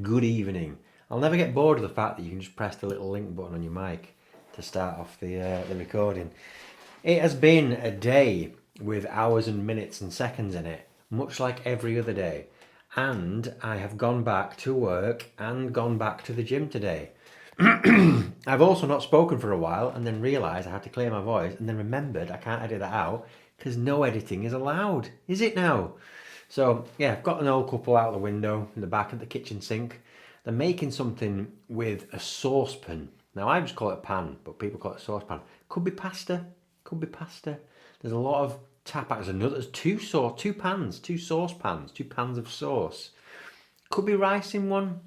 Good evening. I'll never get bored of the fact that you can just press the little link button on your mic to start off the recording. It has been a day with hours and minutes and seconds in it, much like every other day. And I have gone back to work and gone back to the gym today. I've also not spoken for a while and then realised I had to clear my voice and then remembered I can't edit that out because no editing is allowed, is it now? So yeah, I've got an old couple out the window in the back of the kitchen sink. They're making something with a saucepan. Now I just call it a pan, but people call it a saucepan. Could be pasta. Could be pasta. There's a lot of tapas. There's two pans, two saucepans, two pans of sauce. Could be rice in one.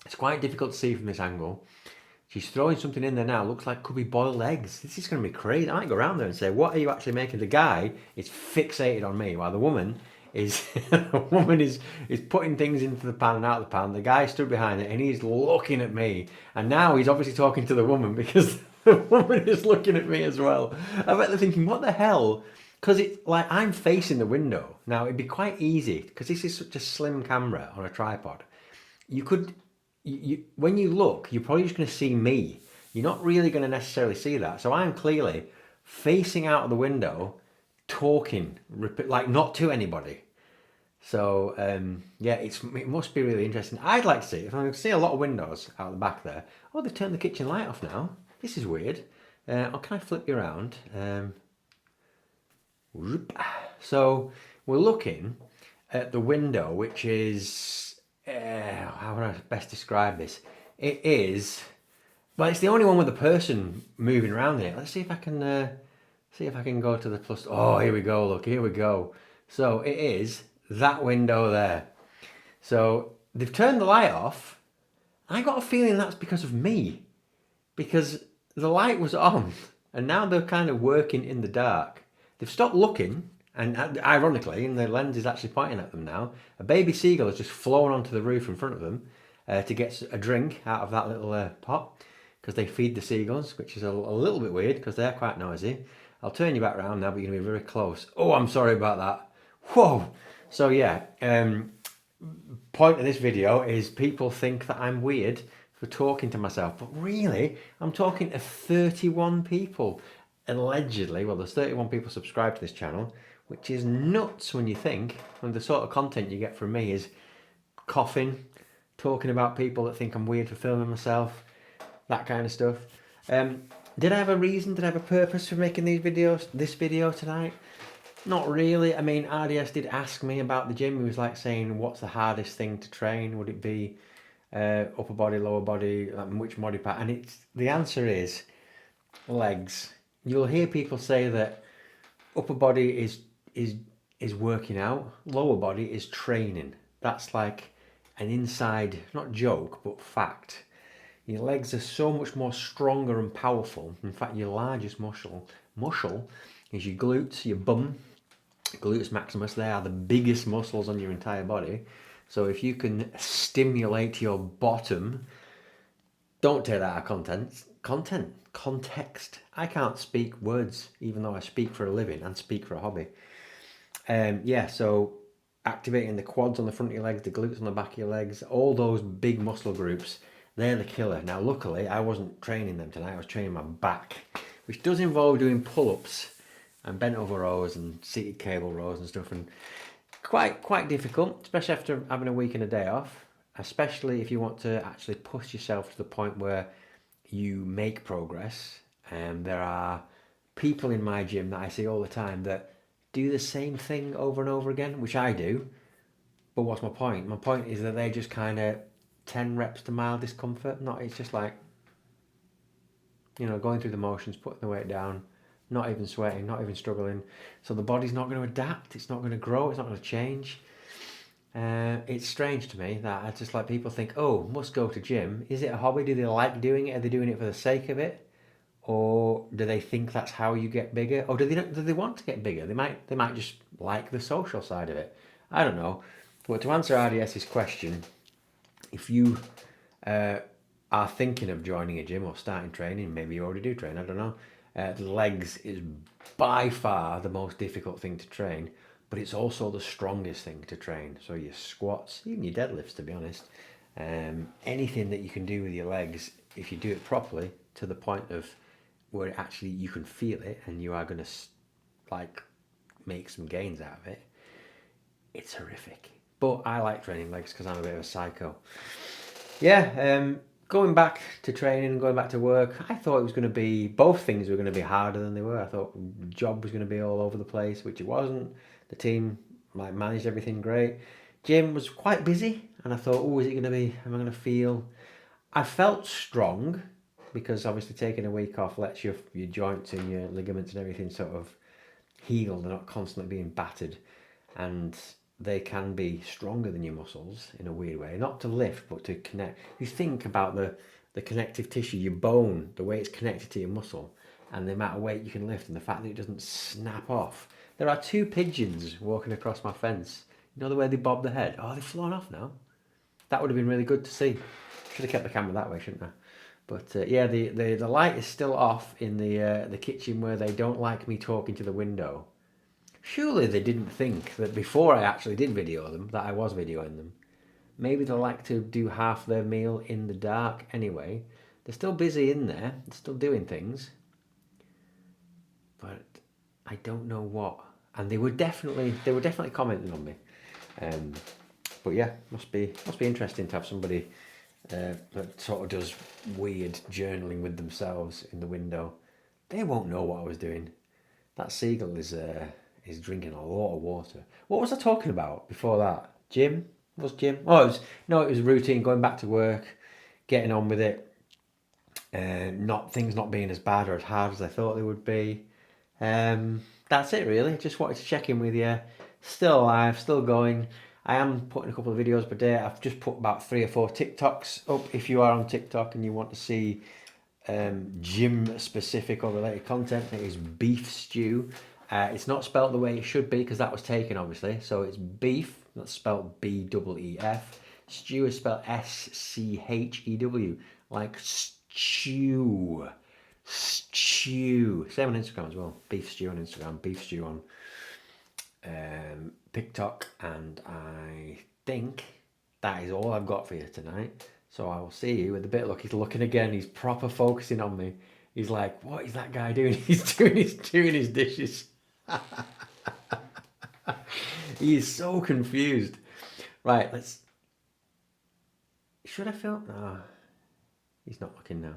It's quite difficult to see from this angle. She's throwing something in there now. Looks like could be boiled eggs. This is going to be crazy. I might go around there and say, "What are you actually making?" The guy is fixated on me, while the woman is the woman is putting things into the pan and out of the pan. The guy stood behind it and he's looking at me. And now he's obviously talking to the woman because the woman is looking at me as well. I bet they're thinking, "What the hell?" Because it's like I'm facing the window. Now it'd be quite easy because this is such a slim camera on a tripod. You could when you look, you're probably just going to see me. You're not really going to necessarily see that. So I'm clearly facing out of the window, talking, like not to anybody. So yeah, it must be really interesting. I'd like to see. If I can see a lot of windows out the back there. Oh, they've turned the kitchen light off now. This is weird. Oh, can I flip you around? So we're looking at the window, which is how would I best describe this? It is well, it's the only one with a person moving around in it. Let's see if I can go to the plus. Oh, here we go. Look, here we go. So it is that window there. So they've turned the light off. I got a feeling that's because of me, because the light was on, and now they're kind of working in the dark. They've stopped looking, and ironically, and the lens is actually pointing at them now. A baby seagull has just flown onto the roof in front of them to get a drink out of that little pot because they feed the seagulls, which is a little bit weird because they're quite noisy. I'll turn you back around now, but you're going to be very close. Oh, I'm sorry about that. Whoa! So yeah, point of this video is people think that I'm weird for talking to myself, but really, I'm talking to 31 people. Allegedly, well, there's 31 people subscribed to this channel, which is nuts when you think, when the sort of content you get from me is coughing, talking about people that think I'm weird for filming myself, that kind of stuff. Did I have a reason? Did I have a purpose for making this video tonight? Not really. I mean, RDS did ask me about the gym. He was like saying, what's the hardest thing to train? Would it be upper body, lower body, which body part? And the answer is legs. You'll hear people say that upper body is working out, lower body is training. That's like an inside, not joke, but fact. Your legs are so much more stronger and powerful. In fact, your largest muscle is your glutes, your bum, gluteus maximus. They are the biggest muscles on your entire body. So if you can stimulate your bottom, don't take that out of context. I can't speak words, even though I speak for a living and speak for a hobby. Yeah, so activating the quads on the front of your legs, the glutes on the back of your legs, all those big muscle groups, they're the killer. Now, luckily, I wasn't training them tonight. I was training my back, which does involve doing pull-ups and bent over rows and seated cable rows and stuff, and quite difficult, especially after having a week and a day off, especially if you want to actually push yourself to the point where you make progress. And there are people in my gym that I see all the time that do the same thing over and over again, which I do. But what's my point? My point is that they just kind of 10 reps to mild discomfort. Not, it's just like, going through the motions, putting the weight down, not even sweating, not even struggling. So the body's not going to adapt. It's not going to grow. It's not going to change. It's strange to me that I just like people think, oh, must go to gym. Is it a hobby? Do they like doing it? Are they doing it for the sake of it? Or do they think that's how you get bigger? Or do they want to get bigger? They might just like the social side of it. I don't know. But to answer RDS's question, if you are thinking of joining a gym or starting training, maybe you already do train, I don't know. The legs is by far the most difficult thing to train, but it's also the strongest thing to train. So your squats, even your deadlifts, to be honest, Anything that you can do with your legs, if you do it properly, to the point of where actually you can feel it and you are going to like make some gains out of it, it's horrific. But I like training legs because I'm a bit of a psycho. Yeah, going back to training and going back to work, I thought it was going to be, both things were going to be harder than they were. I thought the job was going to be all over the place, which it wasn't. The team managed everything great. Gym was quite busy, and I thought, oh, is it going to be, am I going to feel? I felt strong because obviously taking a week off lets your joints and your ligaments and everything sort of heal. They're not constantly being battered, and they can be stronger than your muscles in a weird way. Not to lift, but to connect. You think about the connective tissue, your bone, the way it's connected to your muscle, and the amount of weight you can lift, and the fact that it doesn't snap off. There are 2 pigeons walking across my fence. You know the way they bob their head? Oh, they've flown off now. That would have been really good to see. Should have kept the camera that way, shouldn't I? But yeah, the light is still off in the kitchen where they don't like me talking to the window. Surely they didn't think that before I actually did video them, that I was videoing them. Maybe they like to do half their meal in the dark anyway. They're still busy in there. They're still doing things. But I don't know what. And they were definitely commenting on me. But yeah, must be interesting to have somebody that sort of does weird journaling with themselves in the window. They won't know what I was doing. That seagull is drinking a lot of water. What was I talking about before that? Gym? Was gym? Oh, it was routine, going back to work, getting on with it. Things not being as bad or as hard as I thought they would be. That's it really. Just wanted to check in with you. Still alive, still going. I am putting a couple of videos per day. I've just put about 3 or 4 TikToks up. If you are on TikTok and you want to see gym specific or related content, it is beef stew. It's not spelt the way it should be because that was taken obviously. So it's beef, that's spelt B-E-E-F. Stew is spelled S-C-H-E-W, like stew. Stew. Same on Instagram as well. Beef stew on Instagram, beef stew on TikTok, and I think that is all I've got for you tonight. So I will see you with a bit of luck. He's looking again. He's proper focusing on me. He's like, what is that guy doing? He's doing his dishes. He is so confused. Right, should I film? No, he's not looking now.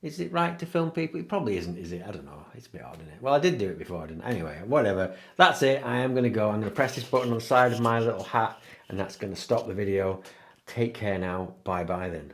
Is it right to film people? It probably isn't, is it? I don't know. It's a bit odd, isn't it? Well, I did do it before, didn't I? Anyway, whatever. That's it. I am going to go. I'm going to press this button on the side of my little hat, and that's going to stop the video. Take care now. Bye-bye then.